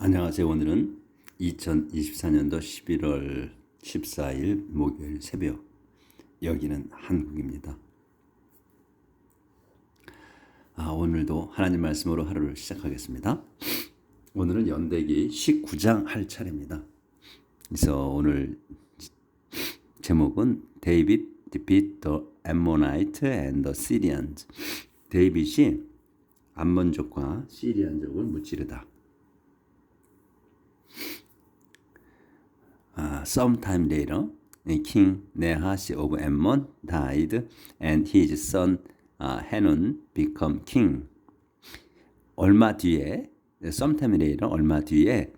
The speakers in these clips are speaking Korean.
안녕하세요. 오늘은 2024년도 11월 14일 목요일 새벽. 여기는 한국입니다. 오늘도 하나님 말씀으로 하루를 시작하겠습니다. 오늘은 연대기 19장 할 차례입니다. 그래서 오늘 제목은 David defeat the Ammonite and the Syrians. 데이빗이 암몬족과 시리안족을 무찌르다. Sometime later, King Nahash of Ammon died, and his son Hanun became king. 얼마 뒤에, sometime later, 얼마 뒤에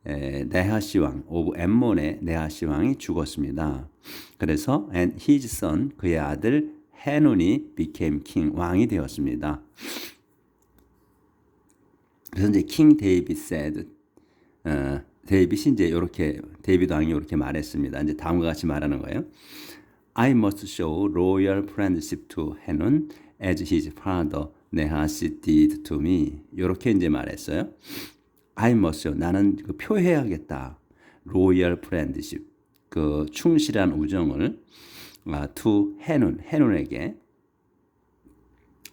네하시 왕, of Ammon의 네하시 왕이 죽었습니다. 그래서 and his son, 그의 아들 해눈이 became king, 왕이 되었습니다. 그래서 이제 King David said, 데이빗이 이제 이렇게 데이빗 왕이 이렇게 말했습니다. 이제 다음과 같이 말하는 거예요. I must show royal friendship to Hanun as his father Nahash did to me. 이렇게 이제 말했어요. I must show, 나는 표해야겠다. royal friendship, 그 충실한 우정을 to 해눈에게.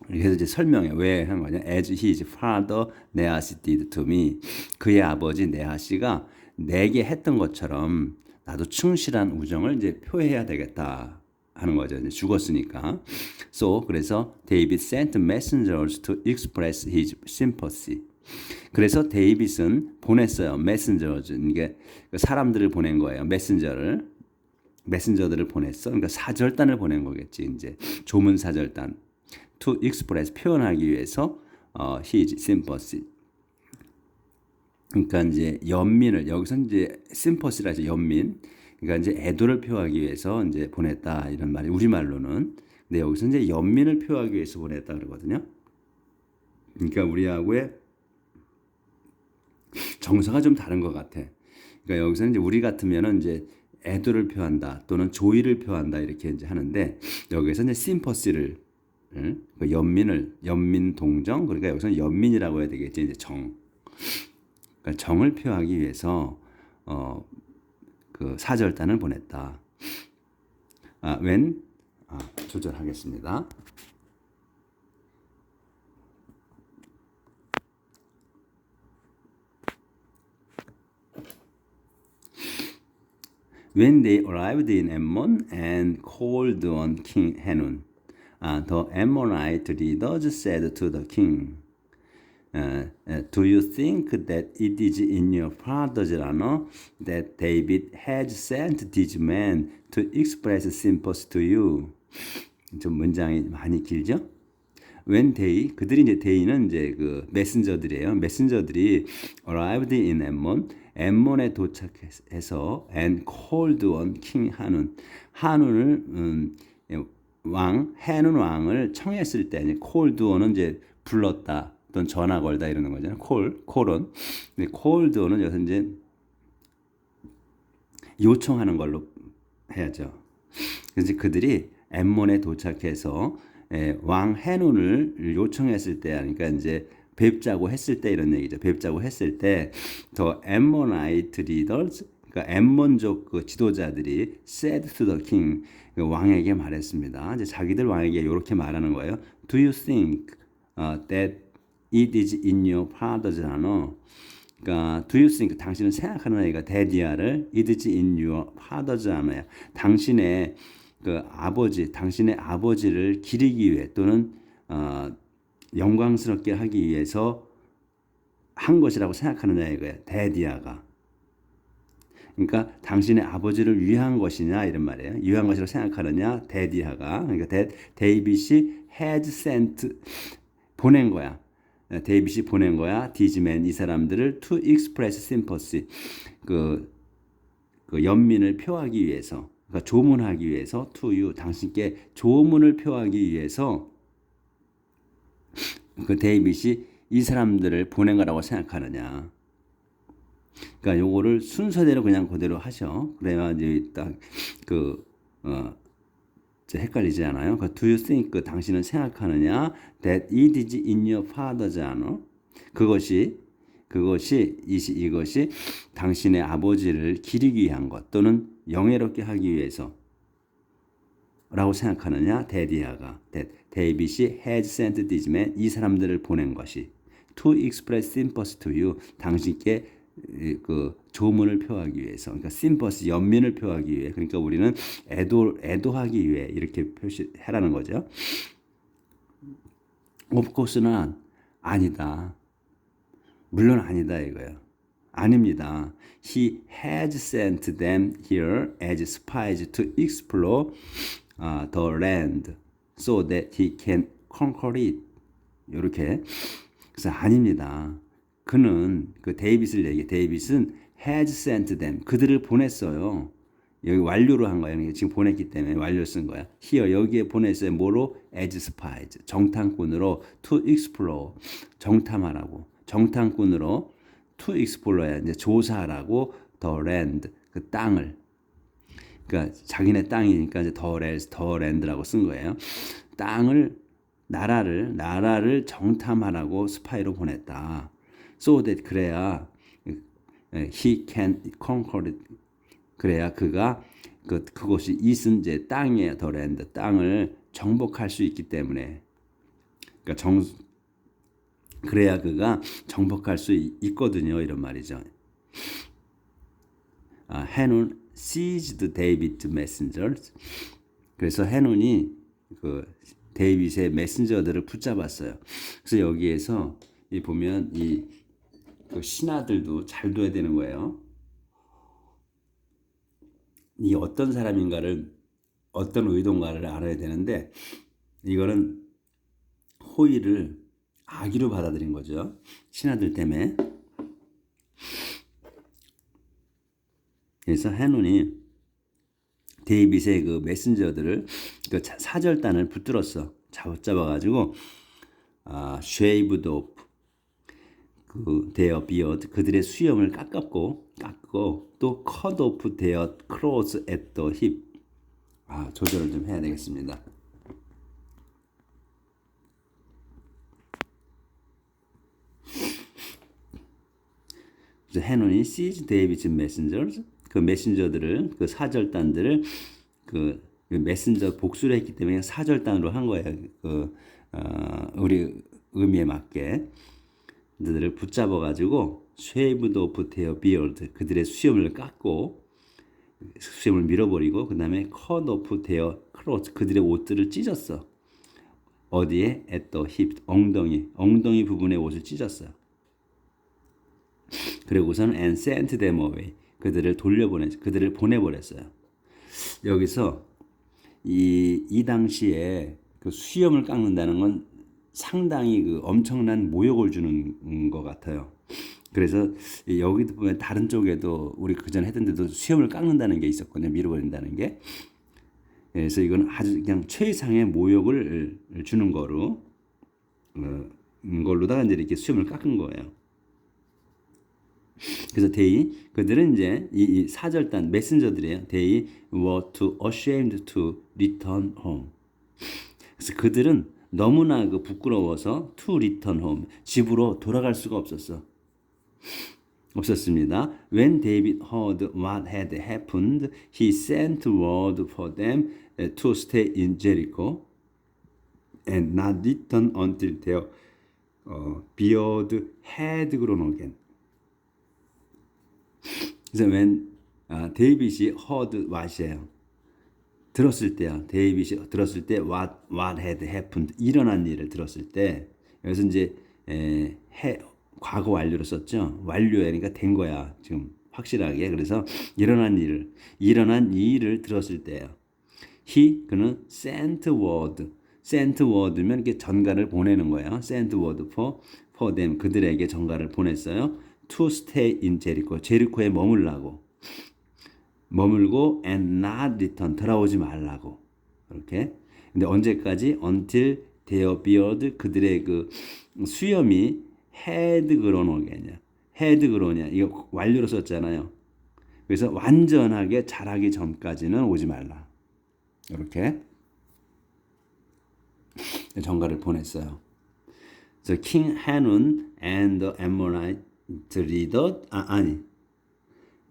그래서 이제 설명해. 왜 한 거냐? As his father Nahash did to me. 그의 아버지 네하시가 내게 했던 것처럼 나도 충실한 우정을 이제 표해야 되겠다 하는 거죠. 이제 죽었으니까. 그래서 David sent messengers to express his sympathy. 그래서 데이빗은 보냈어요. messengers. 이게 사람들을 보낸 거예요. 메신저들을 보냈어. 그러니까 사절단을 보낸 거겠지. 이제 조문 사절단. to express, 표현하기 위해서 his sympathy. 그러니까 이제 연민을, 여기서 이제 sympathy라 해서 연민. 그러니까 이제 애도를 표하기 위해서 이제 보냈다 이런 말이 우리말로는. 근데 여기서 이제 연민을 표하기 위해서 보냈다 그러거든요. 그러니까 우리하고의 정서가 좀 다른 것 같아. 그러니까 여기서는 이제 우리 같으면은 이제 애도를 표한다 또는 조의를 표한다 이렇게 이제 하는데 여기서 이제 sympathy를 그 연민 동정, 그러니까 여기서는 연민이라고 해야 되겠지. 이제 그러니까 정을 표하기 위해서 그 사절단을 보냈다. 조절하겠습니다. When they arrived in Ammon and called on King Hanun, the Ammonite leaders said to the king, do you think that it is in your father's honor that David has sent these men to express sympathy to you? 좀 문장이 많이 길죠? When they, 그들이 이제 they는 이제 그 메신저들이에요. 메신저들이 arrived in Ammon, 엠몬에 도착해서 and called on King Hanun, 한운을 해눈 왕을 청했을 때, called on은 이제 불렀다 또는 전화 걸다 이러는 거잖아요. 콜은. 근데 called on은 여기서 이제 요청하는 걸로 해야죠. 그래서 그들이 엠몬에 도착해서 왕 해눈을 요청했을 때, 그러니까 이제 뵙자고 했을 때 이런 얘기죠. 뵙자고 했을 때, 더 Ammonite leaders, 그러니까 엠몬족 그 지도자들이 said to the king, 그 왕에게 말했습니다. 이제 자기들 왕에게 이렇게 말하는 거예요. Do you think that it is in your father's honor? 그러니까 do you think, 당신은 생각하는 얘기가 데디아를 it is in your father's honor야. 당신의 그 당신의 아버지를 기리기 위해 또는 영광스럽게 하기 위해서 한 것이라고 생각하느냐 이거예요. 데디아가. 그러니까 당신의 아버지를 위한 것이냐 이런 말이에요. 위한 것이라고 생각하느냐 데디아가. 그러니까 데이빗이 had sent, 보낸 거야. 데이빗이 보낸 거야. These men, 이 사람들을 to express sympathy, 그 연민을 표하기 위해서, 그러니까 조문하기 위해서 to you, 당신께 조문을 표하기 위해서 그 데이빗이 이 사람들을 보낸 거라고 생각하느냐. 그러니까 요거를 순서대로 그냥 그대로 하셔. 그래야 이제 딱 헷갈리지 않아요. Do you think, 당신은 생각하느냐 that it is in your father's honor? 그것이 이것이 당신의 아버지를 기리기 위한 것 또는 영예롭게 하기 위해서 라고 생각하느냐? 데디아가 데이빗이 has sent these men 이 사람들을 보낸 것이 to express sympathy to you 당신께 그 조문을 표하기 위해서 그러니까 sympathy 연민을 표하기 위해 그러니까 우리는 애도하기 위해 이렇게 표시해라는 거죠. Of course는 아니다. 물론 아니다 이거예요. 아닙니다. He has sent them here as spies to explore the land so that he can conquer it. 이렇게. 그래서 아닙니다. 그는 데이빗은 has sent them 그들을 보냈어요. 여기 완료로 한 거예요. 지금 보냈기 때문에 완료 쓴 거야. here 여기에 보냈어요. 뭐로? as spies 정탐꾼으로 to explore 정탐하라고 정탐꾼으로 to explore 이제 조사하라고 the land 그 땅을 그러니까 자기네 땅이니까 이제 the land라고 쓴 거예요. 땅을 나라를 정탐하라고 스파이로 보냈다. So that 그래야 he can conquer it. 그래야 그가 그곳이 있은 이제 땅이에요. the land 땅을 정복할 수 있기 때문에 그러니까 그래야 그가 정복할 수 있거든요. 이런 말이죠. 해눈 seized David's messengers. 그래서 해눈이 그 데이빗의 메신저들을 붙잡았어요. 그래서 여기에서 보면 그 신하들도 잘 둬야 되는 거예요. 이 어떤 사람인가를 어떤 의도인가를 알아야 되는데 이거는 호의를 악의로 받아들인 거죠. 신하들 때문에. 그래서 해눈이 데이빗의 그 메신저들을 그 사절단을 붙들었어. 잡아가지고 shaved off their beard 그들의 수염을 깎고 또 cut off their clothes at the hip. 조절을 좀 해야 되겠습니다. 해눈이 seized David's messengers 그 메신저들을 그 사절단들을 그 메신저 복수를 했기 때문에 사절단으로 한 거예요. 우리 의미에 맞게 그들을 붙잡아 가지고 shaved off their beard 그들의 수염을 깎고 수염을 밀어버리고 그 다음에 cut off their clothes 그들의 옷들을 찢었어. 어디에? at the hip 엉덩이 부분의 옷을 찢었어요. 그리고서는 and sent them away 그들을 보내버렸어요. 여기서 이 당시에 그 수염을 깎는다는 건 상당히 그 엄청난 모욕을 주는 것 같아요. 그래서 여기도 보면 다른 쪽에도 우리 그전 했던 데도 수염을 깎는다는 게 있었거든요. 밀어버린다는 게. 그래서 이건 아주 그냥 최상의 모욕을 주는 걸로다가 이제 이렇게 수염을 깎은 거예요. 그래서 그들은 이제 이 사절단 메신저들이에요. They were too ashamed to return home. 그래서 그들은 너무나 부끄러워서 to return home 집으로 돌아갈 수가 없었습니다. When David heard what had happened, he sent word for them to stay in Jericho and not return until their beard had grown again. 그래서 데이빗이 heard what이에요. 들었을 때요. 데이빗이 들었을 때 what had happened 일어난 일을 들었을 때 여기서 이제 과거 완료로 썼죠. 완료야 그러니까 된 거야 지금 확실하게. 그래서 일어난 일을 들었을 때요. 그는 sent word면 이렇게 전가를 보내는 거예요. sent word for them 그들에게 전가를 보냈어요. to stay in Jericho 제리코에 머물고 and not return 돌아오지 말라고 이렇게. 근데 언제까지? until their beard 그들의 그 수염이 had grown again이야. 이거 완료로 썼잖아요. 그래서 완전하게 자라기 전까지는 오지 말라. 이렇게 전가를 보냈어요. So King Hanun and the Ammonite 리더 아니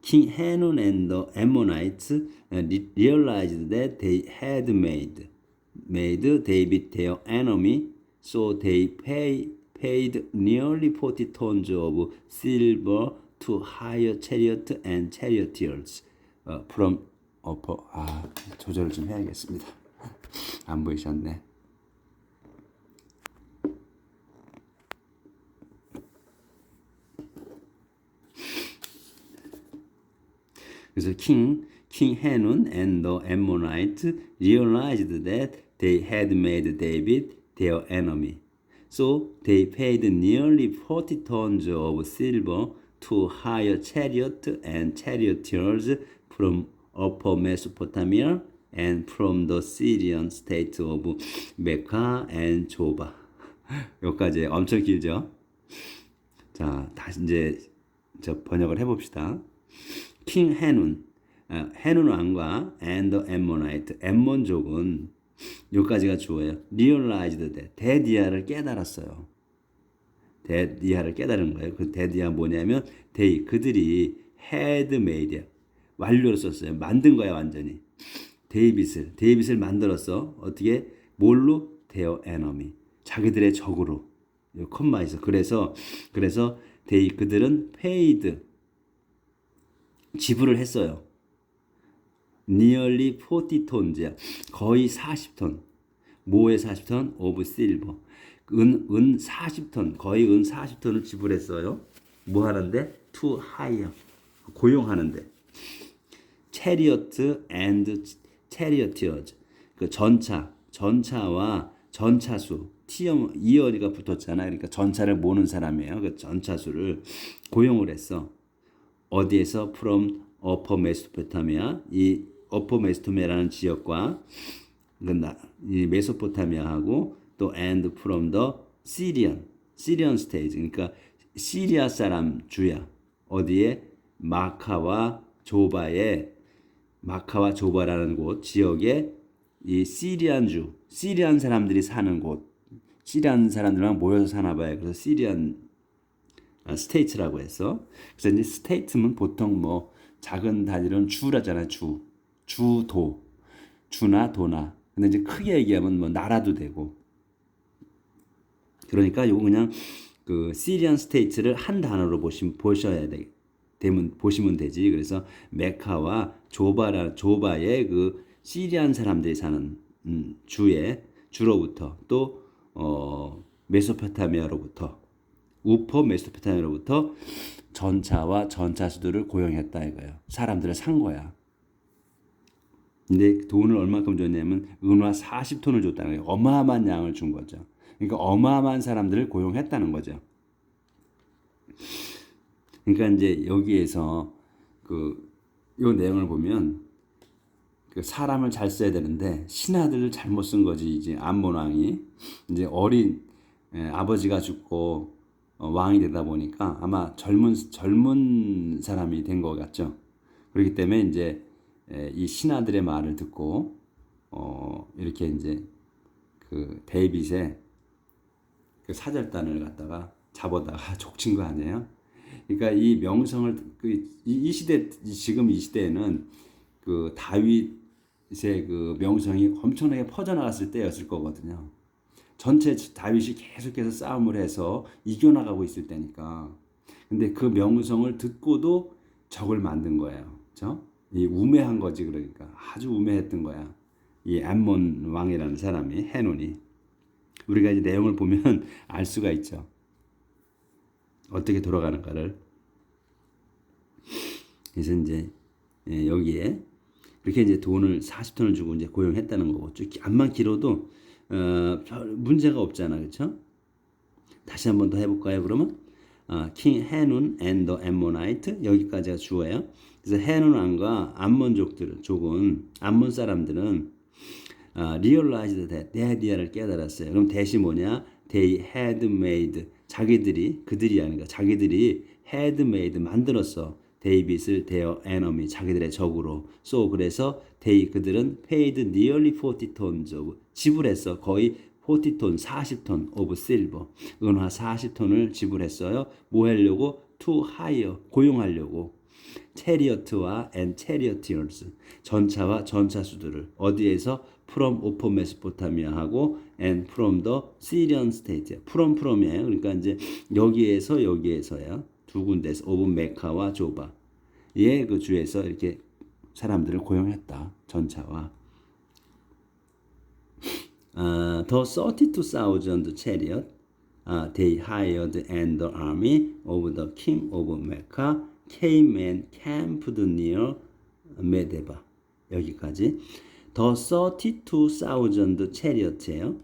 King Hanun and the Ammonites realized that they had made David their enemy, so they paid nearly 40 tons of silver to hire chariot and charioteers from upper. 조절을 좀 해야겠습니다. 안 보이셨네. 그래서 King Hanun and the Ammonites realized that they had made David their enemy. So they paid nearly 40 tons of silver to hire chariot and charioteers from Upper Mesopotamia and from the Syrian state of Mecca and Joba. 여기까지 엄청 길죠? 자, 다시 이제 번역을 해봅시다. 킹 해눈, 해눈 왕과 and the Ammonite, 엠몬족은 여기까지가 주어예요. realized that, 데디아를 깨달았어요. 데디아를 깨달은 거예요. 그 데디아 뭐냐면 they, 그들이 had made, 완료로 썼어요. 만든 거야 완전히. 데이빗을 만들었어. 어떻게? 뭘로? their enemy, 자기들의 적으로. 콤마 있어. 그래서 they, 그들은 paid, 지불을 했어요. nearly 40 tons, 거의 40톤. 뭐의 40톤? of silver. 은 40톤, 거의 은 40톤을 지불했어요. 뭐 하는데? to hire, 고용하는데. chariot and charioteers, 그 전차와 전차수, 이어리가 붙었잖아요. 그러니까 전차를 모는 사람이에요. 그 전차수를 고용을 했어. 어디에서? from upper Mesopotamia, 이 upper Mesopotamia라는 지역과 이 메소포타미아하고 또 and from the Syrian state, 그러니까 시리아 사람 주야. 어디에? 마카와 조바라는 곳 지역에 이 시리안 사람들이 사는 곳, 시리안 사람들만 모여서 사나 봐요. 그래서 시리안 스테이트라고 해서. 그래서 이제 스테이트면 보통 뭐 작은 단위로는 주라잖아요. 주나 도나. 근데 이제 크게 얘기하면 뭐 나라도 되고. 그러니까 요거 그냥 그 시리안 스테이트를 한 단어로 보시면 되지. 그래서 메카와 조바의 그 시리안 사람들이 사는 주로부터 또 메소포타미아로부터 우퍼 메소포타미아로부터 전차와 전차수들을 고용했다 이거예요. 사람들을 산 거야. 근데 돈을 얼마큼 줬냐면 은화 40톤을 줬다는 거예요. 어마어마한 양을 준 거죠. 그러니까 어마어마한 사람들을 고용했다는 거죠. 그러니까 이제 여기에서 요 내용을 보면 그 사람을 잘 써야 되는데 신하들을 잘못 쓴 거지. 이제 암몬 왕이 이제 어린 아버지가 죽고 왕이 되다 보니까 아마 젊은 사람이 된 것 같죠. 그렇기 때문에 이제 이 신하들의 말을 듣고 이렇게 이제 그 데이빗의 그 사절단을 갖다가 잡아다가 족친 거 아니에요? 그러니까 이 명성을 이 시대, 지금 이 시대에는 그 다윗의 그 명성이 엄청나게 퍼져나갔을 때였을 거거든요. 전체 다윗이 계속해서 싸움을 해서 이겨나가고 있을 때니까. 근데 그 명성을 듣고도 적을 만든 거예요. 그렇죠? 이 우매한 거지. 그러니까 아주 우매했던 거야. 이 암몬 왕이라는 사람이, 해논이. 우리가 이제 내용을 보면 알 수가 있죠. 어떻게 돌아가는가를. 그래서 이제 여기에 그렇게 이제 돈을 40톤을 주고 이제 고용했다는 거고, 쭉 암만 길어도 별 문제가 없잖아, 그렇죠? 다시 한번 더 해볼까요? 그러면 king 해눈 and the Ammonite, 여기까지가 주어예요. 그래서 해눈 왕과 암몬족들은 암몬 사람들은 realized that, 데디아를 깨달았어요. 그럼 대시 뭐냐? They had made, 그들이 아니라 자기들이 had made, 만들었어. 데이빗을 their enemy, 자기들의 적으로. So, 그래서 그들은 paid nearly 40 tons of, 지불했어. 거의 40톤, 40톤 of silver, 은화 40톤을 지불했어요. 뭐 하려고? to hire 고용하려고 체리어트와 and charioteers 전차와 전차수들을 어디에서 from 오포 메소포타미아하고 and from the Syrian state from이에요. 그러니까 이제 여기에서야 두 군데에서 오브 메카와 조바 그 주에서 이렇게 사람들을 고용했다. 전차와 the 32,000 chariot they hired and the army of the king of Mecca came and camped near 메데바 여기까지 the 32,000 chariot이에요.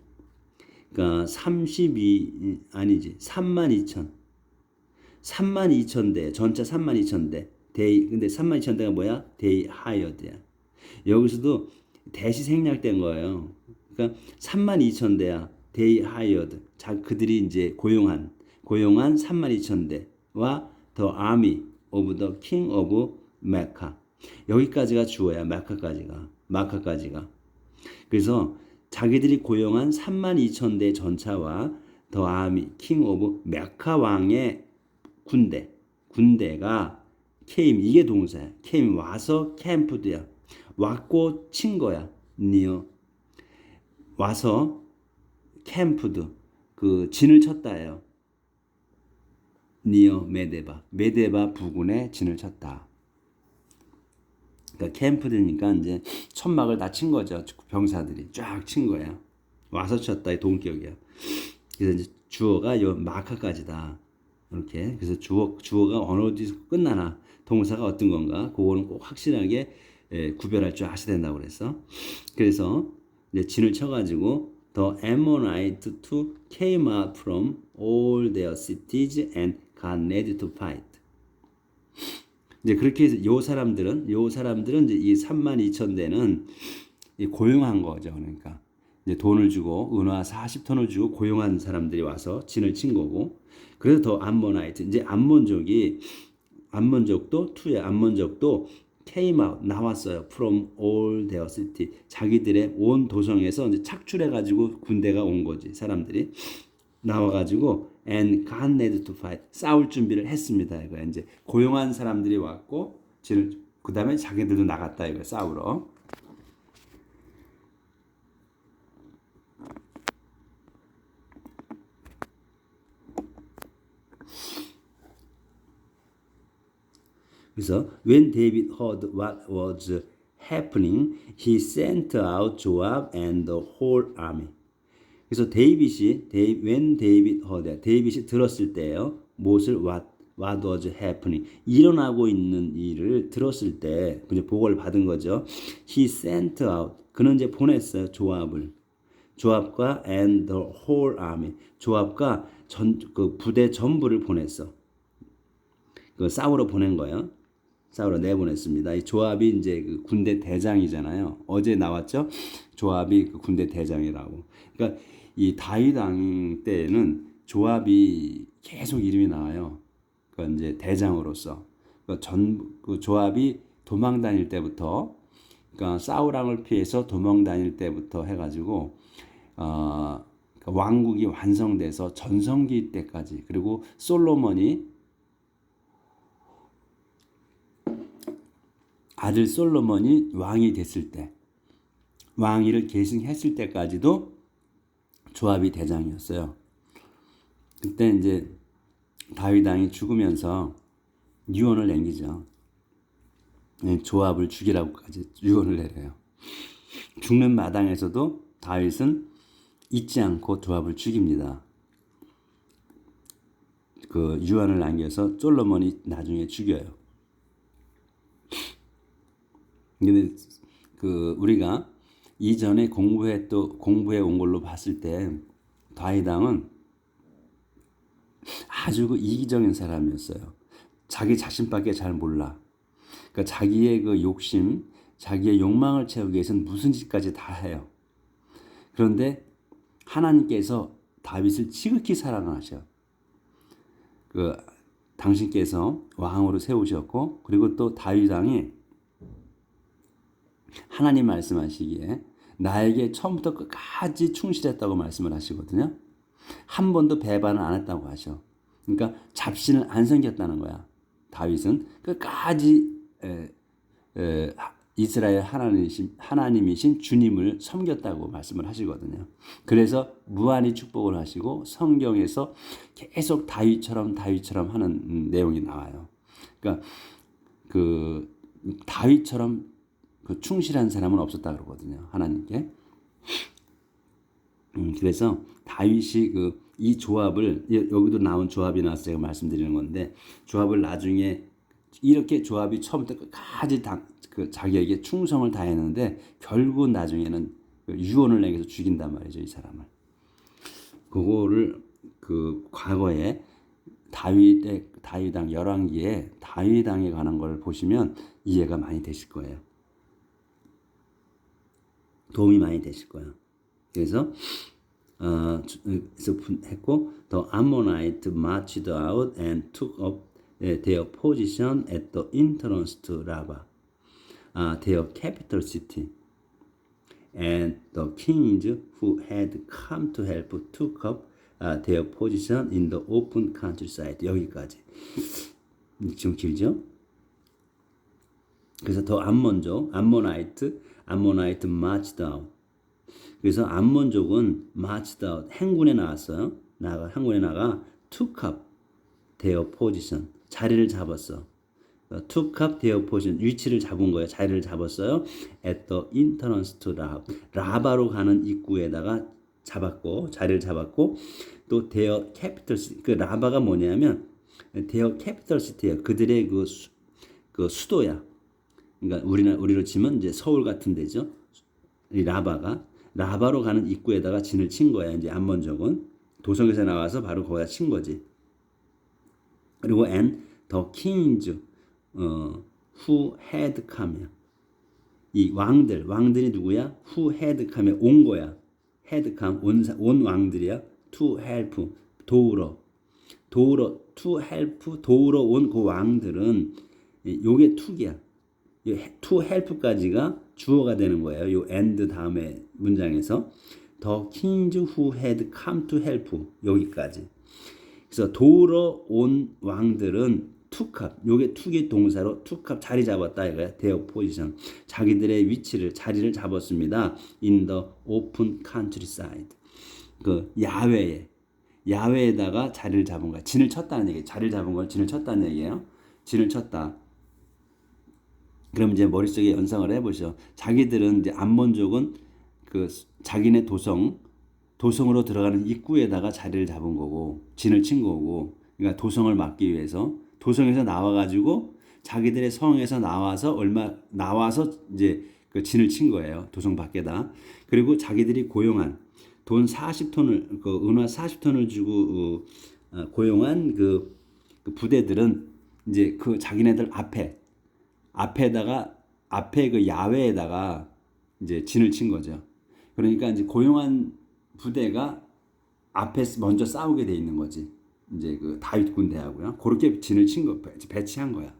그러니까 32,000대 전차 32,000대 근데 32,000대가 뭐야? they hired야. 여기서도 대시 생략된 거예요. 그러니까 32,000대야. they hired. 그들이 이제 고용한 32,000대와 the army of the king of Mecca. 여기까지가 주어야. 마카까지가. 그래서 자기들이 고용한 32,000대 전차와 the army king of 메카 왕의 군대가 came 이게 동사야. came 와서 캠프드야. 왔고 친 거야. near 와서 캠프드 그 진을 쳤다예요. near 메데바 부근에 진을 쳤다. 그러니까 캠프드니까 이제 천막을 다 친 거죠. 병사들이 쫙 친 거야. 와서 쳤다의 동격이야. 그래서 이제 주어가 요 마카까지다. 이렇게 그래서 주어가 어느 어디서 끝나나 동사가 어떤 건가 그거는 꼭 확실하게 구별할 줄 아셔야 된다고 그랬어. 그래서 이제 진을 쳐가지고 the Ammonites to came out from all their cities and got ready to fight. 이제 그렇게 해서 요 사람들은 이제 이 32,000대는 고용한 거죠. 그러니까 이제 돈을 주고 은화 40톤을 주고 고용한 사람들이 와서 진을 친 거고. 그래서 더 암모나이트 이제 암몬족도 came out 나왔어요. from all their city 자기들의 온 도성에서 이제 착출해 가지고 군대가 온 거지. 사람들이 나와 가지고 and got ready to fight 싸울 준비를 했습니다. 이거 이제 고용한 사람들이 왔고 그다음에 자기들도 나갔다 이거 싸우러. 그래서 when David heard what was happening, he sent out Joab and the whole army. 그래서 when David heard, 데이빗이 들었을 때요. 무엇을 what was happening, 일어나고 있는 일을 들었을 때 이제 보고를 받은 거죠. He sent out, 그는 이제 보냈어요. 조압과 and the whole army, 조압과 그 부대 전부를 보냈어. 그 싸우러 보낸 거예요. 싸우러 내보냈습니다. 이 조압이 이제 그 군대 대장이잖아요. 어제 나왔죠? 조압이 그 군대 대장이라고. 그러니까 이 다윗 왕 때는 조압이 계속 이름이 나와요. 그러니까 이제 대장으로서. 그 조압이 도망 다닐 때부터, 그러니까 사울왕을 피해서 도망 다닐 때부터 해가지고 그러니까 왕국이 완성돼서 전성기 때까지, 그리고 아들 솔로몬이 왕이 됐을 때, 왕위를 계승했을 때까지도 조압이 대장이었어요. 그때 이제 다윗 왕이 죽으면서 유언을 남기죠. 조압을 죽이라고까지 유언을 내려요. 죽는 마당에서도 다윗은 잊지 않고 조압을 죽입니다. 그 유언을 남겨서 솔로몬이 나중에 죽여요. 근데 그 우리가 이전에 공부해 온 걸로 봤을 때 다윗 왕은 아주 그 이기적인 사람이었어요. 자기 자신밖에 잘 몰라. 그러니까 자기의 그 욕심, 자기의 욕망을 채우기 위해서는 무슨 짓까지 다 해요. 그런데 하나님께서 다윗을 지극히 사랑하셔. 그 당신께서 왕으로 세우셨고, 그리고 또 다윗 왕이 하나님 말씀하시기에 나에게 처음부터 끝까지 충실했다고 말씀을 하시거든요. 한 번도 배반을 안 했다고 하셔. 그러니까 잡신을 안 섬겼다는 거야. 다윗은 끝까지 이스라엘 하나님이신 주님을 섬겼다고 말씀을 하시거든요. 그래서 무한히 축복을 하시고 성경에서 계속 다윗처럼 하는 내용이 나와요. 그러니까 그 다윗처럼 그 충실한 사람은 없었다 그러거든요. 하나님께. 그래서 다윗이 이 조합을 여기도 나온 조합이 나와서 제가 말씀드리는 건데 조합을 나중에 이렇게 조합이 처음부터 끝까지 자기에게 충성을 다했는데 결국 나중에는 유언을 내게서 죽인단 말이죠. 이 사람을. 그거를 과거에 다윗왕 열왕기에 다윗왕에 관한 걸 보시면 이해가 많이 되실 거예요. 도움이 많이 되실 거예요. 그래서 했고 the Ammonites marched out and took up their position at the entrance to Rabbah, their capital city. And the kings who had come to help took up their position in the open countryside. 여기까지. 좀 길죠? 그래서 더 암몬족, 암모나이트 marched out. 그래서 암몬족은 marched out, 행군에 나왔어요. 행군에 나가 took up their position, 자리를 잡았어. took up their position, 위치를 잡은 거예요. 자리를 잡았어요. at the entrance to 라바로 가는 입구에다가 자리를 잡았고 또 their capital city, 그 라바가 뭐냐면 their capital city예요. 그들의 그 수도야. 그러니까 우리로 치면 이제 서울 같은 데죠. 이 라바로 가는 입구에다가 진을 친 거야. 이제 암몬족은 도성에서 나와서 바로 거기다 친 거지. 그리고 and the kings who had come. 이 왕들이 누구야? who had come 온 거야. had come 온 왕들이야. to help 도우러 to help 도우러 온 그 왕들은 요게 to기야. to help까지가 주어가 되는 거예요. 요 and 다음에 문장에서 the kings who had come to help 여기까지. 그래서 도우러 온 왕들은 took up, 요게 took의 동사로 took up 자리 잡았다 이거야. their position, 자기들의 자리를 잡았습니다. in the open countryside, 그 야외에다가 자리를 잡은 거야. 진을 쳤다는 얘기예요. 자리를 잡은 걸 진을 쳤다는 얘기예요. 진을 쳤다. 그럼 이제 머릿속에 연상을 해보죠. 자기들은 이제 암몬족은 자기네 도성으로 들어가는 입구에다가 자리를 잡은 거고 진을 친 거고, 그러니까 도성을 막기 위해서 도성에서 나와가지고 자기들의 성에서 나와서 이제 그 진을 친 거예요. 도성 밖에다. 그리고 자기들이 고용한 돈 40톤을 은화 40톤을 주고 고용한 그 부대들은 이제 자기네들 앞에 그 야외에다가 이제 진을 친 거죠. 그러니까 이제 고용한 부대가 앞에 먼저 싸우게 돼 있는 거지. 이제 그 다윗 군대하고요. 그렇게 진을 친 거, 배치한 거야.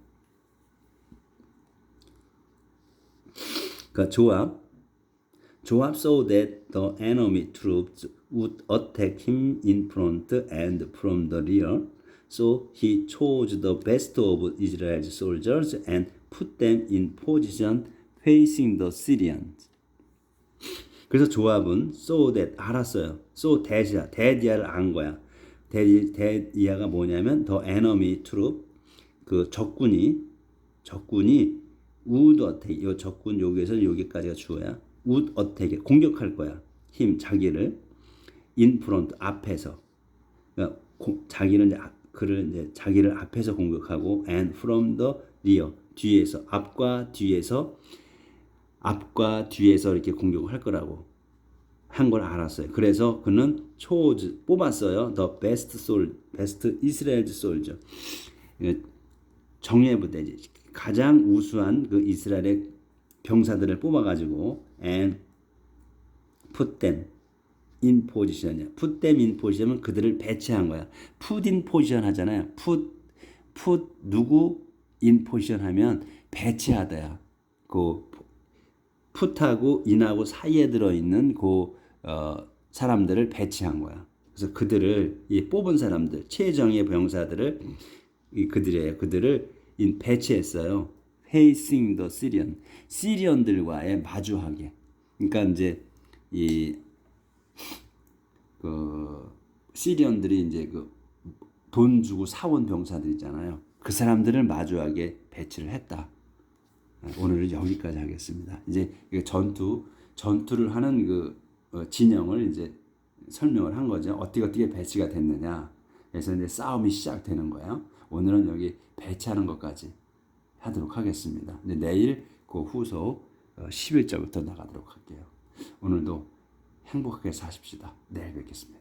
그러니까 조합 so that the enemy troops would attack him in front and from the rear. So he chose the best of Israel's soldiers and put them in position facing the Syrians. 그래서 조합은 so that 알았어요. so that이야를 안 거야. that이야가 뭐냐면 the enemy troop, 그 적군이 would attack, 요 적군 여기에서 여기까지가 주어야. would attack, 공격할 거야. 자기를 in front, 앞에서. 그러니까 자기를 앞에서 공격하고 and from the rear, 뒤에서, 앞과 뒤에서 이렇게 공격을 할 거라고 한 걸 알았어요. 그래서 그는 뽑았어요. the best Israel soldier, 정예부대, 가장 우수한 그 이스라엘의 병사들을 뽑아가지고 and put them in position이야. put them in position은 그들을 배치한 거야. put in position 하잖아요. put 누구 in position 하면 배치하다야. 그 put하고 in하고 사이에 들어있는 사람들을 배치한 거야. 그래서 그들을 이 뽑은 사람들 최정예 병사들을 그들을 배치했어요. Facing the Syrian 시리언들과의 마주하게. 그러니까 이제 그 시리언들이 이제 그 돈 주고 사온 병사들 있잖아요. 그 사람들을 마주하게 배치를 했다. 오늘은 여기까지 하겠습니다. 이제 전투를 하는 그 진영을 이제 설명을 한 거죠. 어떻게 배치가 됐느냐. 그래서 이제 싸움이 시작되는 거예요. 오늘은 여기 배치하는 것까지 하도록 하겠습니다. 이제 내일 그 후속 11절부터 나가도록 할게요. 오늘도 행복하게 사십시다. 내일 뵙겠습니다.